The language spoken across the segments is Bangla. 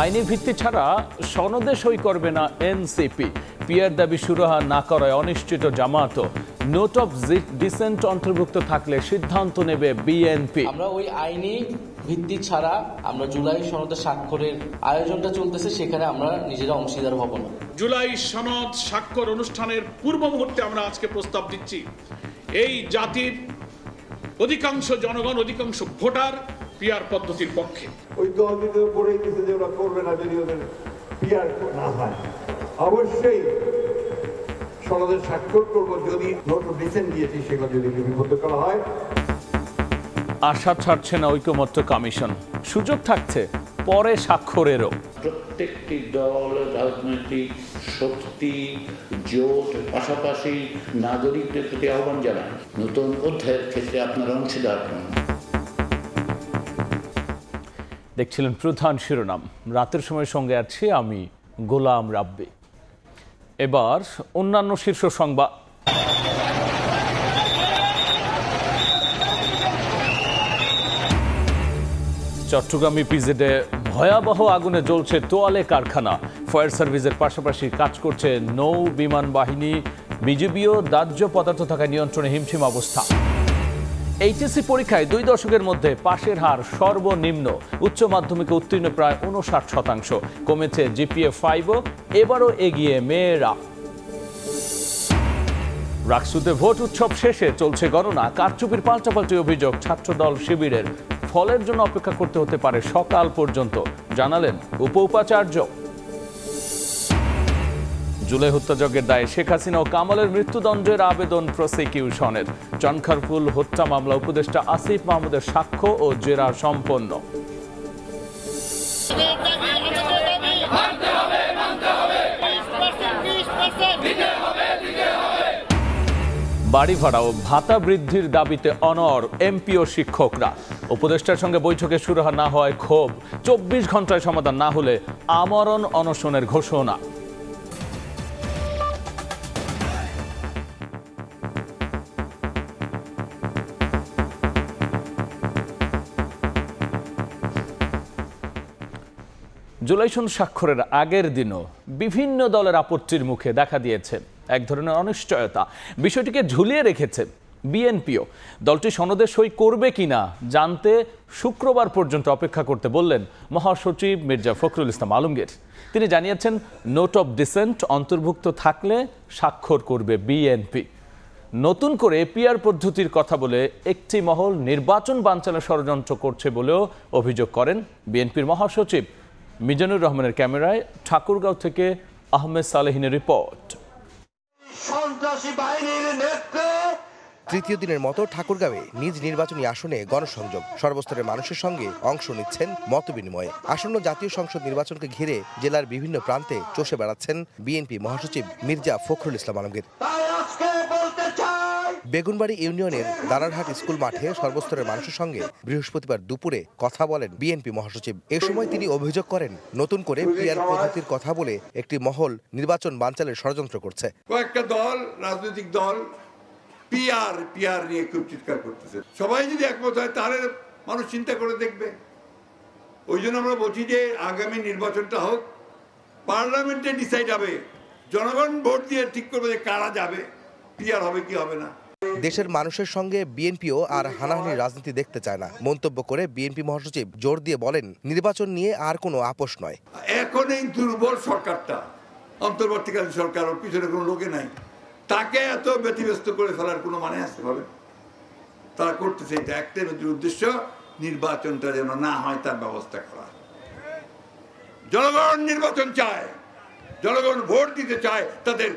আইনি ভিত্তি ছাড়া সনদে সই করবে না এনসিপি। পিয়ার দাবি সুরাহা না করায় অনিশ্চিত জামায়াত। নোট অফ ডিসেন্ট অন্তর্ভুক্ত থাকলে সিদ্ধান্ত নেবে বিএনপি। আমরা ওই আইনি ভিত্তি ছাড়া আমরা জুলাই সনদে স্বাক্ষরের আয়োজনটা চলতেছে, সেখানে আমরা নিজেরা অংশীদার হব না। জুলাই সনদ স্বাক্ষর অনুষ্ঠানের পূর্ব মুহূর্তে আমরা আজকে প্রস্তাব দিচ্ছি, এই জাতির অধিকাংশ জনগণ, অধিকাংশ ভোটার পিয়ার পদ্ধতির পক্ষে। ওই দলগুলো পড়ে গেছে যে ওরা করবে না যদি ওদের পিয়ার না হয়। অবশ্যই সনদে স্বাক্ষর করব যদি নোট অফ ডিসেন্ট দিয়েছি সেগুলো যদি লিপিবদ্ধ করা হয়। আশা ছাড়ছে না ঐকমত্য কমিশন, সুযোগ থাকছে পরে স্বাক্ষরেরও। প্রত্যেকটি দল, রাজনৈতিক শক্তি, জোট পাশাপাশি নাগরিকদের প্রতি আহ্বান জানায়, নতুন অধ্যায়ের ক্ষেত্রে আপনারা অংশীদার হন। দেখছিলেন প্রধান শিরোনাম, রাতের সময় সঙ্গে আছি আমি গোলাম রাব্বি। এবার অন্যান্য শীর্ষ সংবাদ। চট্টগ্রাম ইপিজেডে ভয়াবহ আগুনে জ্বলছে তোয়ালে কারখানা। ফায়ার সার্ভিসের পাশাপাশি কাজ করছে নৌ বিমান বাহিনী, বিজিবিও দাহ্য পদার্থ থাকায় নিয়ন্ত্রণে হিমশিম অবস্থা। এইচএসসি পরীক্ষায় 2 দশকের মধ্যে পাশের হার সর্বনিম্ন। উচ্চ মাধ্যমিকে উত্তীর্ণ প্রায় 59%। কমেছে জিপিএ 5ও। এবারও এগিয়ে মেয়েরা। রাকসুতে ভোট উৎসব শেষে চলছে গণনা। কারচুপির পাল্টাপাল্টি অভিযোগ ছাত্রদল শিবিরের। ফলের জন্য অপেক্ষা করতে হতে পারে সকাল পর্যন্ত, জানালেন উপ-উপাচার্য। জুলাই হত্যাযজ্ঞের দায়ে শেখ হাসিনা ও কামালের মৃত্যুদণ্ডের আবেদন প্রসিকিউশনের। চনখারপুল হত্যা মামলা উপদেষ্টা আসিফ মাহমুদের সাক্ষ্য ও জেরা সম্পন্ন। বাড়ি ভাড়া ও ভাতা বৃদ্ধির দাবিতে অনড় এমপি ও শিক্ষকরা। উপদেষ্টার সঙ্গে বৈঠকে সুরাহা না হওয়ায় ক্ষোভ। 24 ঘন্টায় সমাধান না হলে আমরণ অনশনের ঘোষণা। জুলাই সনদ স্বাক্ষরের আগের দিনও বিভিন্ন দলের আপত্তির মুখে দেখা দিয়েছে এক ধরনের অনিশ্চয়তা। বিষয়টিকে ঝুলিয়ে রেখেছে বিএনপিও। দলটি সনদে সই করবে কিনা জানতে শুক্রবার পর্যন্ত অপেক্ষা করতে বললেন মহাসচিব মির্জা ফখরুল ইসলাম আলমগীর। তিনি জানিয়েছেন, নোট অফ ডিসেন্ট অন্তর্ভুক্ত থাকলে স্বাক্ষর করবে বিএনপি। নতুন করে পিয়ার পদ্ধতির কথা বলে একটি মহল নির্বাচন বানচালের ষড়যন্ত্র করছে বলেও অভিযোগ করেন বিএনপির মহাসচিব। মিজানুর রহমানের ক্যামেরায় ঠাকুরগাঁও থেকে আহমেদ সালেহিনের রিপোর্ট। তৃতীয় দিনের মতো ঠাকুরগাঁওয়ে নিজ নির্বাচনী আসনে গণসংযোগ। সর্বস্তরের মানুষের সঙ্গে অংশ নিচ্ছেন মতবিনিময়ে। আসন্ন জাতীয় সংসদ নির্বাচনকে ঘিরে জেলার বিভিন্ন প্রান্তে চষে বেড়াচ্ছেন বিএনপি মহাসচিব মির্জা ফখরুল ইসলাম আলমগীর। বেগুনবাড়ি ইউনিয়নের দারারহাট স্কুল মাঠে সর্বস্তরের মানুষের সঙ্গে বৃহস্পতিবার দুপুরে কথা বলেন বিএনপি মহাসচিব। এ সময় তিনি অভিযোগ করেন, নতুন করে পিয়ার পদ্ধতির কথা বলে একটি মহল নির্বাচন বানচালের ষড়যন্ত্র করছে। কয়েকটা দল, রাজনৈতিক দল পিয়ার নিয়ে খুব চিৎকার করতেছে। সবাই যদি একমত হয় তাহলে মানুষ চিন্তা করে দেখবে। ওই জন্য আমরা বলছি যে আগামী নির্বাচনটা হোক, পার্লামেন্টে ডিসাইড হবে, জনগণ ভোট দিয়ে ঠিক করবে যে কারা যাবে, পিয়ার হবে কি হবে না। দেশের মানুষের সঙ্গে বিএনপিও আর হানাহানি রাজনীতি দেখতে চায় না মন্তব্য করে বিএনপি মহাসচিব জোর দিয়ে বলেন, নির্বাচন নিয়ে আর কোনো আপোষ নয়। এখন এই দুর্বল সরকারটা, অন্তর্বর্তীকালীন সরকার, ওর পিছনে কোনো লোকে নাই, তাকে এত ব্যতিব্যস্ত করে ফেলার কোনো মানে আসতে হবে? তারা করতেছে এটা একটাই উদ্দেশ্য, নির্বাচনটা যেন না হয় তার ব্যবস্থা করা। জনগণ নির্বাচন চায়, জনগণ ভোট দিতে চায়, তাদের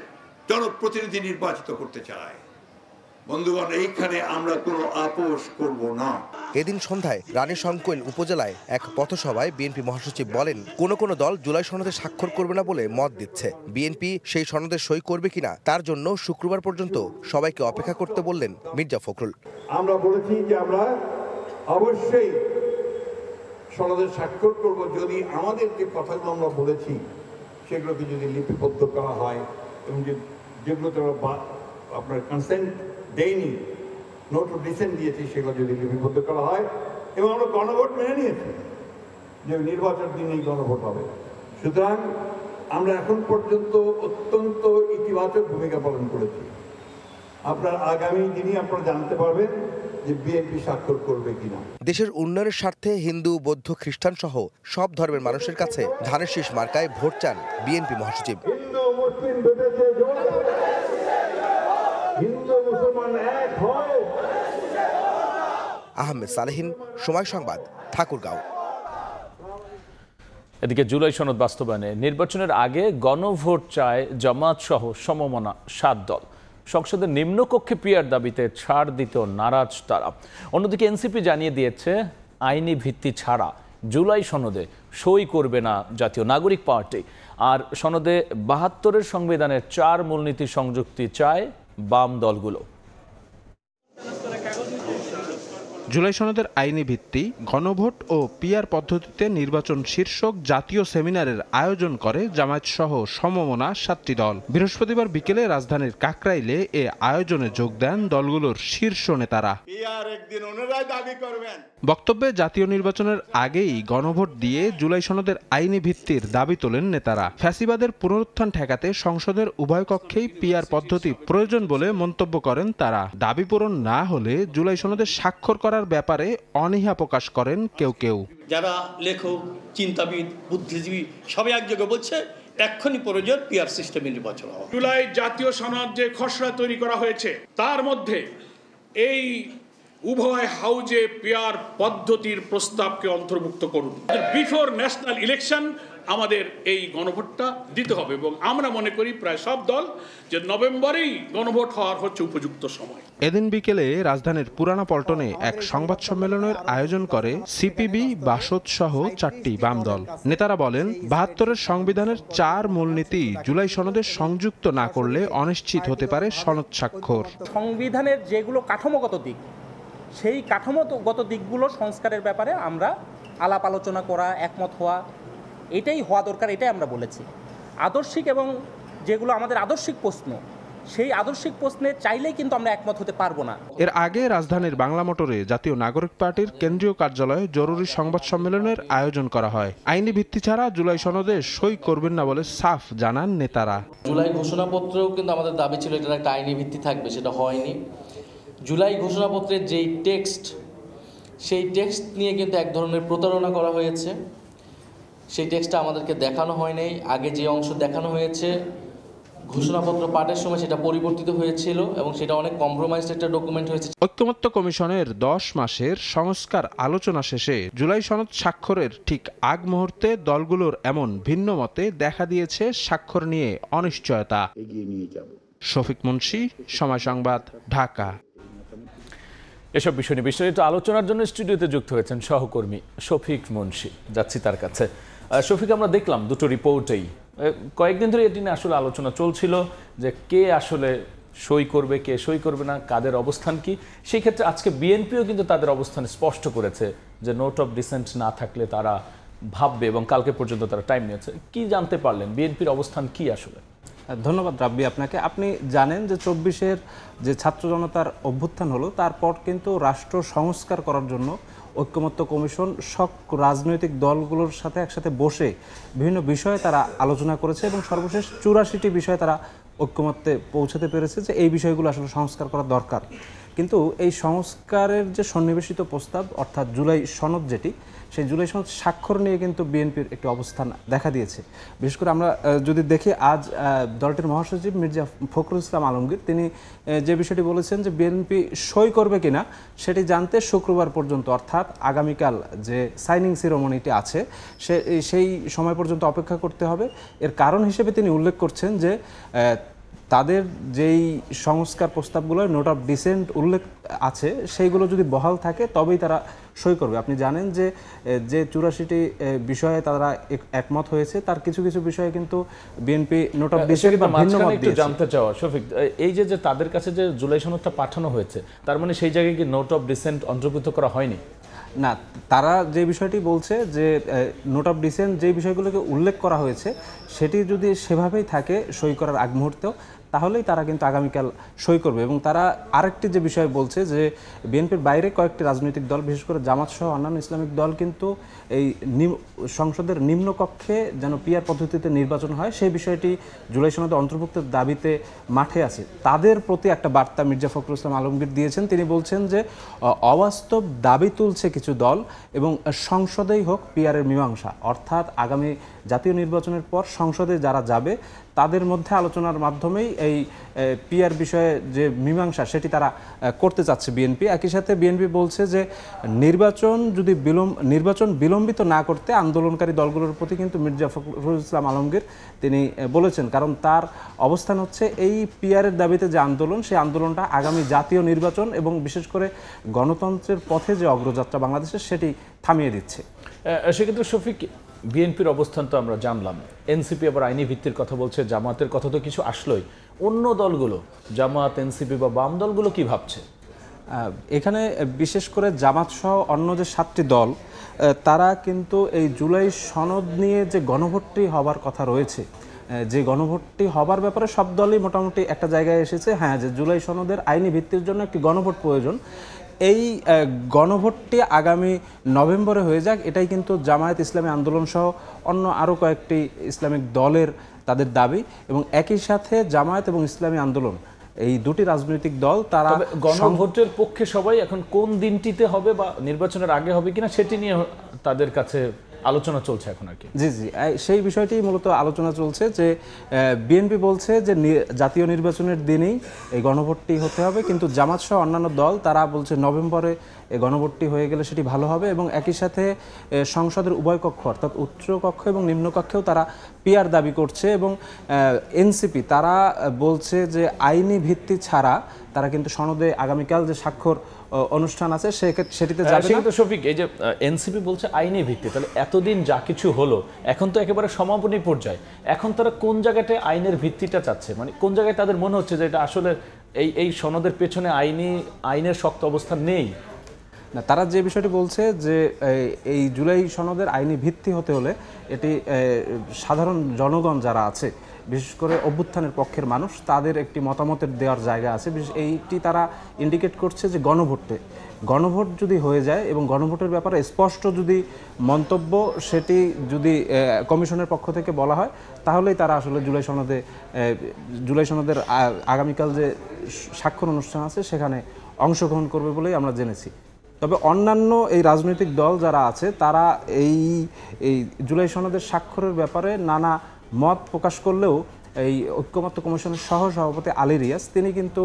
জনপ্রতিনিধি নির্বাচিত করতে চায়। বন্ধুগণ, এইখানে আমরা কোনো আপোষ করব না। এদিন সন্ধ্যায় রানীশংকৈল উপজেলায় এক পথসভায় বিএনপি মহাসচিব বলেন, কোনো দল জুলাই সনদে স্বাক্ষর করবে না বলে মত দিচ্ছে। বিএনপি সেই সনদে সই করবে কিনা তার জন্য শুক্রবার পর্যন্ত সবাইকে অপেক্ষা করতে বললেন মির্জা ফখরুল। আমরা বলেছি যে আমরা অবশ্যই সনদে স্বাক্ষর করব যদি আমাদের যে কথাগুলো আমরা বলেছি সেগুলোকে যদি লিপিবদ্ধ করা হয় এবং যেগুলোতে আপনার কনসেন্ট দেয়নি, নোট অফ ডিসেন্ট দিয়েছি, সেগুলো যদি লিপিবদ্ধ করা হয় এবং আমরা গণভোট মেনে নিয়েছি। যে নির্বাচন দিনেই গণভোট হবে। সুতরাং আমরা এখন পর্যন্ত অত্যন্ত ইতিবাচক ভূমিকা পালন করেছি। আপনার আগামী দিনই আপনারা জানতে পারবেন যে বিএনপি স্বাক্ষর করবে কিনা। দেশের উন্নয়নের স্বার্থে হিন্দু, বৌদ্ধ, খ্রিস্টান সহ সব ধর্মের মানুষের কাছে ধানের শীষ মার্কায় ভোট চান বিএনপি মহাসচিব। হিন্দু মুসলিম বেঁধেছে জোট, হিন্দু মুসলমান এক হয়। আহমেদ সালেহীন, সময় সংবাদ, ঠাকুরগাঁও। এদিকে জুলাই সনদ বাস্তবায়নে নির্বাচনের আগে গণভোট চায় জামাত সহ সমমনা 7 দল। সংসদের নিম্নকক্ষে পিয়ার দাবিতে ছাড় দিতেও নারাজ তারা। অন্যদিকে এনসিপি জানিয়ে দিয়েছে আইনি ভিত্তি ছাড়া জুলাই সনদে সই করবে না জাতীয় নাগরিক পার্টি। আর সনদে 72-এর সংবিধানের 4 মূলনীতি সংযুক্তি চায় বাম দলগুলো। জুলাই সনদের আইনি ভিত্তি, গণভোট ও পিআর পদ্ধতিতে নির্বাচন শীর্ষক জাতীয় সেমিনারের আয়োজন করে জামায়াত সহ সমমনা 7টি দল। বৃহস্পতিবার বিকেলে রাজধানীর কাকরাইলে এ আয়োজনে যোগ দেন দলগুলোর শীর্ষ নেতারা। বক্তব্যে জাতীয় নির্বাচনের আগেই গণভোট দিয়ে জুলাই সনদের আইনি ভিত্তির দাবি তোলেন নেতারা। ফ্যাসিবাদের পুনরুত্থান ঠেকাতে সংসদের উভয় কক্ষেই পিআর পদ্ধতি প্রয়োজন বলে মন্তব্য করেন তারা। দাবি পূরণ না হলে জুলাই সনদে স্বাক্ষর করার ব্যাপারে অনীহা প্রকাশ করেন কেউ কেউ। যারা লেখক, চিন্তাবিদ, বুদ্ধিজীবী সবাই একযোগে বলছে এক্ষুনি প্রয়োজন পিআর সিস্টেমে নির্বাচন হওয়া। জুলাই জাতীয় সনদ যে খসড়া তৈরি করা হয়েছে তার মধ্যে এই উভয় হাউজে পিআর পদ্ধতির প্রস্তাবকে অন্তর্ভুক্ত করুন। বিফোর ন্যাশনাল ইলেকশন আমাদের এই গণভোটটা দিতে হবে এবং আমরা মনে করি প্রায় সব দল যে নভেম্বরেই গণভোট হওয়ার হচ্ছে উপযুক্ত সময়। এদিন বিকেলে রাজধানীর পুরানা পল্টনে এক সংবাদ সম্মেলনের আয়োজন করে সিপিবি, বাসদ সহ 4টি বাম দল। নেতারা বলেন 72-এর সংবিধানের 4 মূলনীতি জুলাই সনদে সংযুক্ত না করলে অনিশ্চিত হতে পারে সনদ স্বাক্ষর। সংবিধানের যেগুলো কাঠামোগত দিক, সেই কাঠামোগত দিকগুলো সংস্কারের ব্যাপারে আমরা আলাপ আলোচনা করা, একমত হওয়া, এটাই হওয়া দরকার, এটাই আমরা বলেছি। আদর্শিক এবং যেগুলো আমাদের আদর্শিক প্রশ্ন, সেই আদর্শিক প্রশ্নে চাইলেই কিন্তু আমরা একমত হতে পারবো না। এর আগে রাজধানীর বাংলা মোটরে জাতীয় নাগরিক পার্টির কেন্দ্রীয় কার্যালয়ে জরুরি সংবাদ সম্মেলনের আয়োজন করা হয়। আইনি ভিত্তি ছাড়া জুলাই সনদে সই করবেন না বলে সাফ জানান নেতারা। জুলাই ঘোষণাপত্রেও কিন্তু আমাদের দাবি ছিল এটার একটা আইনি ভিত্তি থাকবে, সেটা হয়নি। জুলাই ঘোষণাপত্রের যেই টেক্সট, সেই টেক্সট নিয়ে কিন্তু এক ধরনের প্রতারণা করা হয়েছে। সেই টেক্সটটা আমাদেরকে দেখানো হয়নি। আগে যে অংশ দেখানো হয়েছে ঘোষণাপত্র পাঠের সময় সেটা পরিবর্তিত হয়েছিল এবং সেটা অনেক কম্প্রোমাইজড একটা ডকুমেন্ট হয়েছে। ঐক্যমত্য কমিশনের 10 মাসের সংস্কার আলোচনা শেষে জুলাই সনদ স্বাক্ষরের ঠিক আগ মুহূর্তে দলগুলোর এমন ভিন্ন মতে দেখা দিয়েছে স্বাক্ষর নিয়ে অনিশ্চয়তা। শফিক মুন্সি, সময় সংবাদ, ঢাকা। এসব বিষয় নিয়ে বিস্তারিত আলোচনার জন্য স্টুডিওতে যুক্ত হয়েছেন সহকর্মী শফিক মুন্সি। যাচ্ছি তার কাছে। শফিক, আমরা দেখলাম দুটো রিপোর্টেই কয়েকদিন ধরে এটি নিয়ে আসলে আলোচনা চলছিল যে কে আসলে সই করবে, কে সই করবে না, কাদের অবস্থান কি। সেই ক্ষেত্রে আজকে বিএনপিও কিন্তু তাদের অবস্থান স্পষ্ট করেছে যে নোট অফ ডিসেন্ট না থাকলে তারা ভাববে এবং কালকে পর্যন্ত তারা টাইম নিয়েছে। কি জানতে পারলেন, বিএনপির অবস্থান কি আসলে? ধন্যবাদ রাব্বি আপনাকে। আপনি জানেন যে 24-এর যে ছাত্র জনতার অভ্যুত্থান হলো, তারপর কিন্তু রাষ্ট্র সংস্কার করার জন্য ঐক্যমত্য কমিশন সব রাজনৈতিক দলগুলোর সাথে একসাথে বসে বিভিন্ন বিষয়ে তারা আলোচনা করেছে এবং সর্বশেষ 84টি বিষয়ে তারা ঐক্যমত্যে পৌঁছাতে পেরেছে যে এই বিষয়গুলো আসলে সংস্কার করা দরকার। কিন্তু এই সংস্কারের যে সন্নিবেশিত প্রস্তাব অর্থাৎ জুলাই সনদ, যেটি সেই জুলাই সনদ স্বাক্ষর নিয়ে কিন্তু বিএনপির একটি অবস্থান দেখা দিয়েছে। বিশেষ করে আমরা যদি দেখি, আজ দলটির মহাসচিব মির্জা ফখরুল ইসলাম আলমগীর তিনি যে বিষয়টি বলেছেন যে বিএনপি সই করবে কিনা সেটি জানতে শুক্রবার পর্যন্ত, অর্থাৎ আগামীকাল যে সাইনিং সেরেমনিটি আছে সেই সময় পর্যন্ত অপেক্ষা করতে হবে। এর কারণ হিসেবে তিনি উল্লেখ করছেন যে তাদের যেই সংস্কার প্রস্তাবগুলো নোট অফ ডিসেন্ট উল্লেখ আছে সেইগুলো যদি বহাল থাকে তবেই তারা সই করবে। আপনি জানেন যে 84টি বিষয়ে তারা একমত হয়েছে, তার কিছু কিছু বিষয়ে কিন্তু বিএনপি নোট অফ ডিসেন্ট বা ভিন্ন মত দিয়েছে। জানতে চাওয়া শফিক, এই যে তাদের কাছে যে জুলাই সনদটা পাঠানো হয়েছে, তার মানে সেই জায়গায় কি নোট অফ ডিসেন্ট অন্তর্ভুক্ত করা হয়নি? না, তারা যে বিষয়টি বলছে যে নোট অফ ডিসেন্ট যে বিষয়গুলোকে উল্লেখ করা হয়েছে সেটি যদি সেভাবেই থাকে সই করার আগ মুহূর্তেও, তাহলেই তারা কিন্তু আগামীকাল সই করবে। এবং তারা আরেকটি যে বিষয় বলছে যে বিএনপির বাইরে কয়েকটি রাজনৈতিক দল, বিশেষ করে জামাত সহ অন্যান্য ইসলামিক দল কিন্তু এই সংসদের নিম্নকক্ষে যেন পিআর পদ্ধতিতে নির্বাচন হয় সেই বিষয়টি জুলাই সনদে অন্তর্ভুক্তের দাবিতে মাঠে আছে। তাদের প্রতি একটা বার্তা মির্জা ফখরুল ইসলাম আলমগীর দিয়েছেন। তিনি বলছেন যে অবাস্তব দাবি তুলছে কিছু দল এবং সংসদেই হোক পিআরের মীমাংসা, অর্থাৎ আগামী জাতীয় নির্বাচনের পর সংসদে যারা যাবে তাদের মধ্যে আলোচনার মাধ্যমেই এই পিআর বিষয়ে যে মীমাংসা সেটি তারা করতে চাচ্ছে বিএনপি। একই সাথে বিএনপি বলছে যে নির্বাচন বিলম্বিত না করতে আন্দোলনকারী দলগুলোর প্রতি কিন্তু মির্জা ফখরুল ইসলাম আলমগীর তিনি বলেছেন, কারণ তার অবস্থান হচ্ছে এই পিআরের দাবিতে যে আন্দোলন, সেই আন্দোলনটা আগামী জাতীয় নির্বাচন এবং বিশেষ করে গণতন্ত্রের পথে যে অগ্রযাত্রা বাংলাদেশের সেটি থামিয়ে দিচ্ছে। সেক্ষেত্রে শফিক, বিএনপির অবস্থান তো আমরা জানলাম, এনসিপি আবার আইনি ভিত্তির কথা বলছে, জামাতের কথা তো কিছু আসলোই, অন্য দলগুলো জামাত, এনসিপি বা বাম দলগুলো কি ভাবছে? এখানে বিশেষ করে জামাত সহ অন্য যে 7টি দল তারা কিন্তু এই জুলাই সনদ নিয়ে যে গণভোটটি হবার কথা রয়েছে, যে গণভোটটি হবার ব্যাপারে সব দলই মোটামুটি একটা জায়গায় এসেছে, হ্যাঁ, যে জুলাই সনদের আইনি ভিত্তির জন্য একটি গণভোট প্রয়োজন। এই গণভোটটি আগামী নভেম্বরে হয়ে যাক, এটাই কিন্তু জামায়াত ইসলামী আন্দোলন সহ অন্য আরও কয়েকটি ইসলামিক দলের তাদের দাবি। এবং একই সাথে জামায়াত এবং ইসলামী আন্দোলন এই দুটি রাজনৈতিক দল তারা গণভোটের পক্ষে সবাই এখন কোন দিনটিতে হবে বা নির্বাচনের আগে হবে কিনা সেটি নিয়ে তাদের কাছে আলোচনা চলছে এখন আর কি। জি, সেই বিষয়টি মূলত আলোচনা চলছে যে বিএনপি বলছে যে জাতীয় নির্বাচনের দিনেই এই গণভোটটি হতে হবে, কিন্তু জামাত সহ অন্যান্য দল তারা বলছে নভেম্বরে এই গণভোটটি হয়ে গেলে সেটি ভালো হবে। এবং একই সাথে সংসদের উভয় কক্ষ অর্থাৎ উচ্চ কক্ষ এবং নিম্ন কক্ষেও তারা পিআর দাবি করছে। এবং এনসিপি তারা বলছে যে আইনি ভিত্তি ছাড়া তারা কিন্তু সনদে আগামীকাল যে স্বাক্ষর অনুষ্ঠান আছে সেটিতে যাবে না। কিন্তু শফিক, এই যে এনসিপি বলছে আইনি ভিত্তি, তাহলে এতদিন যা কিছু হলো এখন তো একেবারে সমাপনী পর্যায়ে, এখন তারা কোন জায়গাটায় আইনের ভিত্তিটা চাচ্ছে, মানে কোন জায়গায় তাদের মনে হচ্ছে যে এটা আসলে এই সনদের পেছনে আইনের শক্ত অবস্থান নেই? না, তারা যে বিষয়টি বলছে যে এই জুলাই সনদের আইনি ভিত্তি হতে হলে এটি সাধারণ জনগণ যারা আছে, বিশেষ করে অভ্যুত্থানের পক্ষের মানুষ, তাদের একটি মতামতের দেওয়ার জায়গা আছে। এইটি তারা ইন্ডিকেট করছে যে গণভোট যদি হয়ে যায় এবং গণভোটের ব্যাপারে স্পষ্ট যদি মন্তব্য সেটি যদি কমিশনের পক্ষ থেকে বলা হয়, তাহলেই তারা আসলে জুলাই সনদের আগামীকাল যে স্বাক্ষর অনুষ্ঠান আছে সেখানে অংশগ্রহণ করবে বলেই আমরা জেনেছি। তবে অন্যান্য এই রাজনৈতিক দল যারা আছে তারা এই জুলাই সনদের স্বাক্ষরের ব্যাপারে নানা মত প্রকাশ করলেও এই ঐক্যমত্য কমিশনের সহসভাপতি আলী রিয়াজ তিনি কিন্তু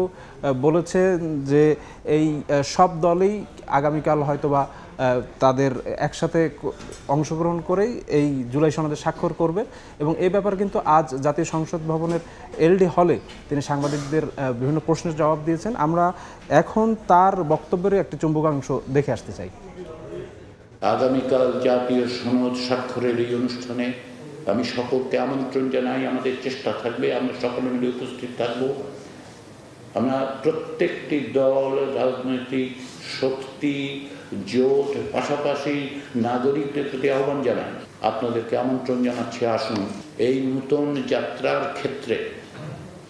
বলেছেন যে এই সব দলই আগামীকাল হয়তোবা তাদের একসাথে অংশগ্রহণ করেই এই জুলাই সনদে স্বাক্ষর করবে। এবং এই ব্যাপারে কিন্তু আজ জাতীয় সংসদ ভবনের এলডি হলে তিনি সাংবাদিকদের বিভিন্ন প্রশ্নের জবাব দিয়েছেন। আমরা এখন তার বক্তব্যের একটি চুম্বকাংশ দেখে আসতে চাই। আগামীকাল জাতীয় সনদ স্বাক্ষরের এই অনুষ্ঠানে আমি সকলকে আমন্ত্রণ জানাই। আমাদের চেষ্টা থাকবে, আমরা সকলে মিলে উপস্থিত থাকব। আমরা প্রত্যেকটি দল, রাজনৈতিক শক্তি, জোট, পাশাপাশি নাগরিকদের প্রতি আহ্বান জানাই, আপনাদেরকে আমন্ত্রণ জানাচ্ছি, আসুন এই নতুন যাত্রার ক্ষেত্রে,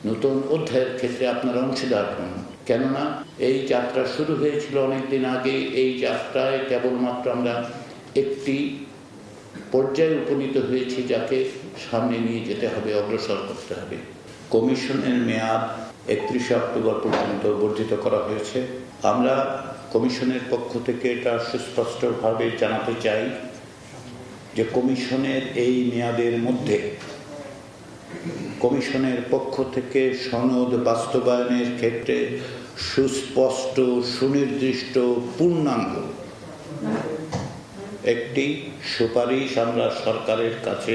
নতুন অধ্যায়ের ক্ষেত্রে আপনারা অংশীদার হন। কেননা এই যাত্রা শুরু হয়েছিল অনেকদিন আগে। এই যাত্রায় কেবলমাত্র আমরা একটি পর্যায়ে উপনীত হয়েছি যাকে সামনে নিয়ে যেতে হবে, অগ্রসর করতে হবে। কমিশনের মেয়াদ 31 অক্টোবর পর্যন্ত বর্ধিত করা হয়েছে। আমরা কমিশনের পক্ষ থেকে এটা সুস্পষ্টভাবে জানাতে চাই যে কমিশনের এই মেয়াদের মধ্যে কমিশনের পক্ষ থেকে সনদ বাস্তবায়নের ক্ষেত্রে সুস্পষ্ট, সুনির্দিষ্ট, পূর্ণাঙ্গ একটি সুপারিশ আমরা সরকারের কাছে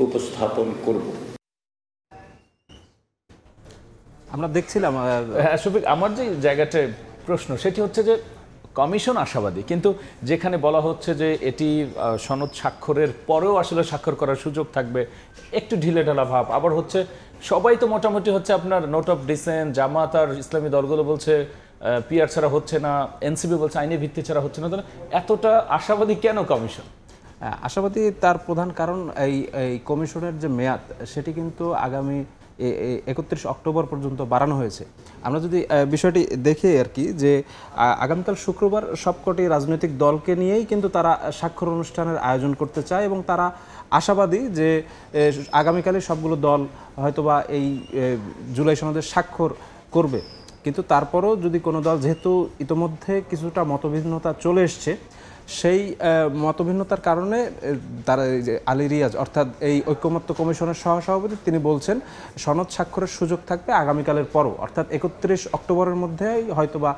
উপস্থাপন করব। আমরা দেখছিলাম আমার যে জায়গাটা প্রশ্ন সেটি হচ্ছে যে কমিশন আশাবাদী, কিন্তু যেখানে বলা হচ্ছে যে এটি সনদ স্বাক্ষরের পরেও আসলে স্বাক্ষর করার সুযোগ থাকবে, একটু ঢিলেঢালা ভাব। আবার হচ্ছে সবাই তো মোটামুটি হচ্ছে আপনার নোট অফ ডিসেন্ট, জামাত আর ইসলামী দলগুলো বলছে পিআর ছাড়া হচ্ছে না, এনসিপি বলছে আইনি ভিত্তি ছাড়া হচ্ছে না। তাহলে এতটা আশাবাদী কেন কমিশন? আশাবাদী তার প্রধান কারণ এই কমিশনের যে মেয়াদ সেটি কিন্তু আগামী 31 অক্টোবর পর্যন্ত বাড়ানো হয়েছে। আমরা যদি বিষয়টি দেখি আর কি, যে আগামীকাল শুক্রবার সবকটি রাজনৈতিক দলকে নিয়েই কিন্তু তারা স্বাক্ষর অনুষ্ঠানের আয়োজন করতে চায় এবং তারা আশাবাদী যে আগামীকালই সবগুলো দল হয়তোবা এই জুলাই সনদে স্বাক্ষর করবে। কিন্তু তারপরও যদি কোনো দল, যেহেতু ইতোমধ্যে কিছুটা মতভিন্নতা চলে এসছে, সেই মতভিন্নতার কারণে তারা আলী রিয়াজ অর্থাৎ এই ঐকমত্য কমিশনের সহসভাপতি তিনি বলছেন সনদ স্বাক্ষরের সুযোগ থাকবে আগামীকালের পরও, অর্থাৎ 31 অক্টোবরের মধ্যেই হয়তোবা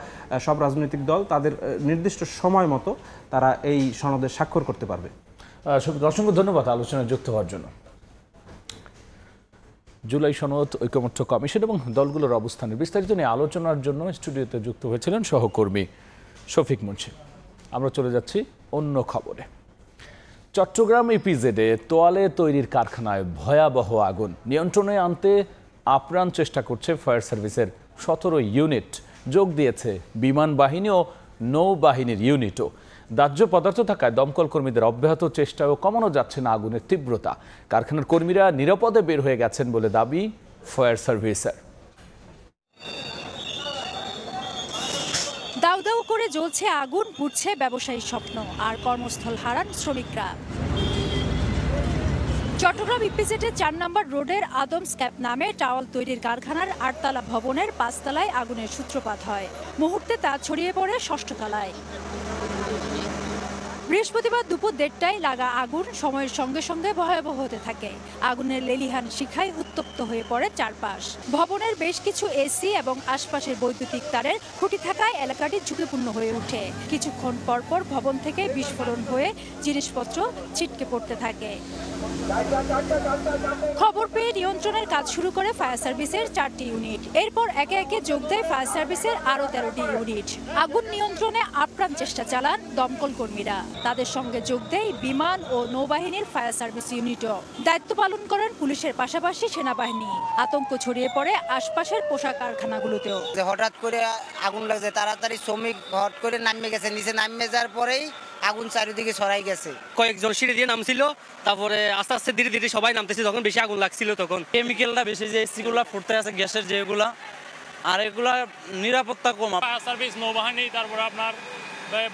সব রাজনৈতিক দল তাদের নির্দিষ্ট সময় মতো তারা এই সনদে স্বাক্ষর করতে পারবে। অসংখ্য ধন্যবাদ আলোচনায় যুক্ত হওয়ার জন্য। জুলাই সনদ, ঐকমত্য কমিশন এবং দলগুলোর অবস্থানের বিস্তারিত নিয়ে আলোচনার জন্য স্টুডিওতে যুক্ত হয়েছিলেন সহকর্মী শফিক মুন্সি। আমরা চলে যাচ্ছি অন্য খবরে। চট্টগ্রাম ইপিজেডে তোয়ালে তৈরির কারখানায় ভয়াবহ আগুন। নিয়ন্ত্রণে আনতে আপ্রাণ চেষ্টা করছে ফায়ার সার্ভিসের 17 ইউনিট, যোগ দিয়েছে বিমান বাহিনী ও নৌবাহিনীর ইউনিটও। দাহ্য পদার্থ থাকায় দমকল কর্মীদের অব্যাহত চেষ্টাও কমানো যাচ্ছে না আগুনের তীব্রতা। কারখানার কর্মীরা নিরাপদে বের হয়ে গেছেন বলে দাবি ফায়ার সার্ভিসের। দাউ দাউ করে জ্বলছে আগুন, পুড়ছে ব্যবসায়ীর স্বপ্ন আর কর্মস্থল হারান শ্রমিকরা। চট্টগ্রাম ইপিজেডে 4 নম্বর রোডের আদম স্ক্যাপ নামে টাওয়াল তৈরির কারখানার 8 তলা ভবনের 5 তলায় আগুনের সূত্রপাত হয়। মুহূর্তে তা ছড়িয়ে পড়ে 6ষ্ঠ তলায়। বৃহস্পতিবার দুপুর 1:30টায় লাগা আগুন সময়ের সঙ্গে সঙ্গে ভয়াবহ হতে থাকে। আগুনের লেলিহান শিখায় উত্তপ্ত হয়ে পড়ে চারপাশ। ভবনের বেশ কিছু এসি এবং আশপাশের বৈদ্যুতিক তারের খুঁটি থাকায় এলাকাটি ঝুঁকিপূর্ণ হয়ে ওঠে। কিছুক্ষণ পরপর ভবন থেকে বিস্ফোরণ হয়ে জিনিসপত্র ছিটকে পড়তে থাকে। খবর পেয়ে নিয়ন্ত্রণের কাজ শুরু করে ফায়ার সার্ভিসের 4টি ইউনিট। এরপর একে একে যোগ দেয় ফায়ার সার্ভিসের আরও 13টি ইউনিট। আগুন নিয়ন্ত্রণে আপ্রাণ চেষ্টা চালান দমকল কর্মীরা। তাদের সঙ্গে যোগ দেয় বিমান ও নৌবাহিনীর ফায়ার সার্ভিস ইউনিটও। দায়িত্ব পালন করেন পুলিশের পাশাপাশি সেনাবাহিনী। আতঙ্ক ছড়িয়ে পড়ে আশপাশের পোশাক কারখানাগুলোতেও। হঠাৎ করে আগুন লাগছে, তাড়াতাড়ি শ্রমিক হট করে নামে গেছে, নিচে নামে যাওয়ার পরেই আগুন চারিদিকে ছড়াই গেছে। কয়েকজন সিঁড়ি দিয়ে নামছিল, তারপরে আস্তে আস্তে ধীরে ধীরে সবাই নামতেছে। যখন বেশি আগুন লাগছিল তখন কেমিক্যালটা বেশি, যে এসিগুলা ফুটতে আছে গ্যাসের যেগুলা, আর এগুলা নিরাপত্তা কম। ফায়ার সার্ভিস, নৌবাহিনী, তারপরে আপনার